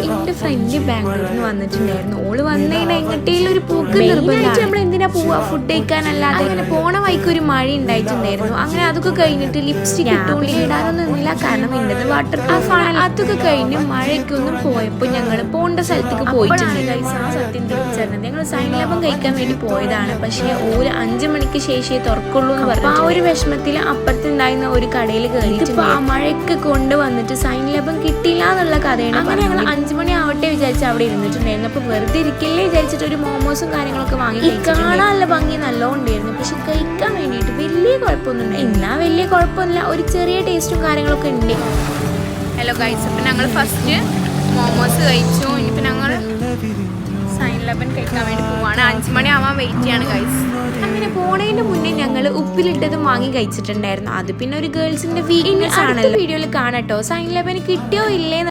എൻ്റെ ഫ്രണ്ട് ബാംഗ്ലൂരിൽ നിന്ന് വന്നിട്ടുണ്ടായിരുന്നു. ഓള് വന്നതിന് എങ്ങോട്ടേലും ഒരു പൂക്ക് നിർബന്ധമായിട്ട് നമ്മൾ എന്തിനാ പോവാ ഫുഡ് കഴിക്കാനല്ലാതെ. അങ്ങനെ പോണ വഴിക്ക് ഒരു മഴ ഉണ്ടായിട്ടുണ്ടായിരുന്നു. അങ്ങനെ അതൊക്കെ കഴിഞ്ഞിട്ട് ലിപ്സ്റ്റിക് ഇടാനൊന്നും ഇല്ല, കാരണം ഇന്നത് വാട്ടർ പ്രൂഫ് ആണ്. അതൊക്കെ കഴിഞ്ഞ് മഴയ്ക്കൊന്നും പോയപ്പോൾ ഞങ്ങൾ പോണ്ട സ്ഥലത്തേക്ക് പോയിട്ടുണ്ട്. ആ സത്യം തിരിച്ചറിഞ്ഞത് ഞങ്ങൾ സൈൻ ലാഭം കഴിക്കാൻ വേണ്ടി പോയതാണ്. പക്ഷേ ഓര് 5 മണിക്ക് ശേഷമേ തുറക്കുള്ളൂ എന്ന് പറഞ്ഞു. ആ ഒരു വിഷമത്തിൽ അപ്പുറത്തുണ്ടായിരുന്ന ഒരു കടയിൽ കയറിയിട്ട് ആ മഴയൊക്കെ കൊണ്ടുവന്നിട്ട് സൈൻ ലാഭം കിട്ടിയില്ല എന്നുള്ള കഥയാണ്. അങ്ങനെ ഞങ്ങൾ 5 മണി ആവട്ടെ വിചാരിച്ച് അവിടെ ഇരുന്നിട്ടുണ്ടായിരുന്നു. അപ്പോൾ വെറുതെ ഇരിക്കില്ലേ വിചാരിച്ചിട്ട് ഒരു മോമോസും കാര്യങ്ങളൊക്കെ വാങ്ങി. കാണാനുള്ള ഭംഗി നല്ലോണ്ടായിരുന്നു, പക്ഷെ കഴിക്കാൻ വേണ്ടിയിട്ട് വലിയ കുഴപ്പമൊന്നും ഉണ്ടായിരുന്നില്ല. വലിയ കുഴപ്പമൊന്നുമില്ല, ഒരു ചെറിയ ടേസ്റ്റും കാര്യങ്ങളൊക്കെ ഉണ്ട്. ഹലോ ഗൈസ്, അപ്പം ഞങ്ങൾ ഫസ്റ്റ് മോമോസ് കഴിച്ചു. ഇനിയിപ്പോൾ ഞങ്ങൾ സൈൻ ലെബൻ കഴിക്കാൻ വേണ്ടി പോവാണ്. 5 മണി ആവാൻ വെയിറ്റ് ചെയ്യാണ് ഗൈസ്. അങ്ങനെ പോണതിന് മുന്നേ ഞങ്ങൾ ഉപ്പിലിട്ടതും വാങ്ങി കഴിച്ചിട്ടുണ്ടായിരുന്നു. അത് പിന്നെ ഒരു ഗേൾസിന്റെ വീക്ക്നെസ് ആണല്ലോ. വീഡിയോയിൽ കാണട്ടോ സൈൻ ലെബൻ കിട്ടിയോ ഇല്ലേ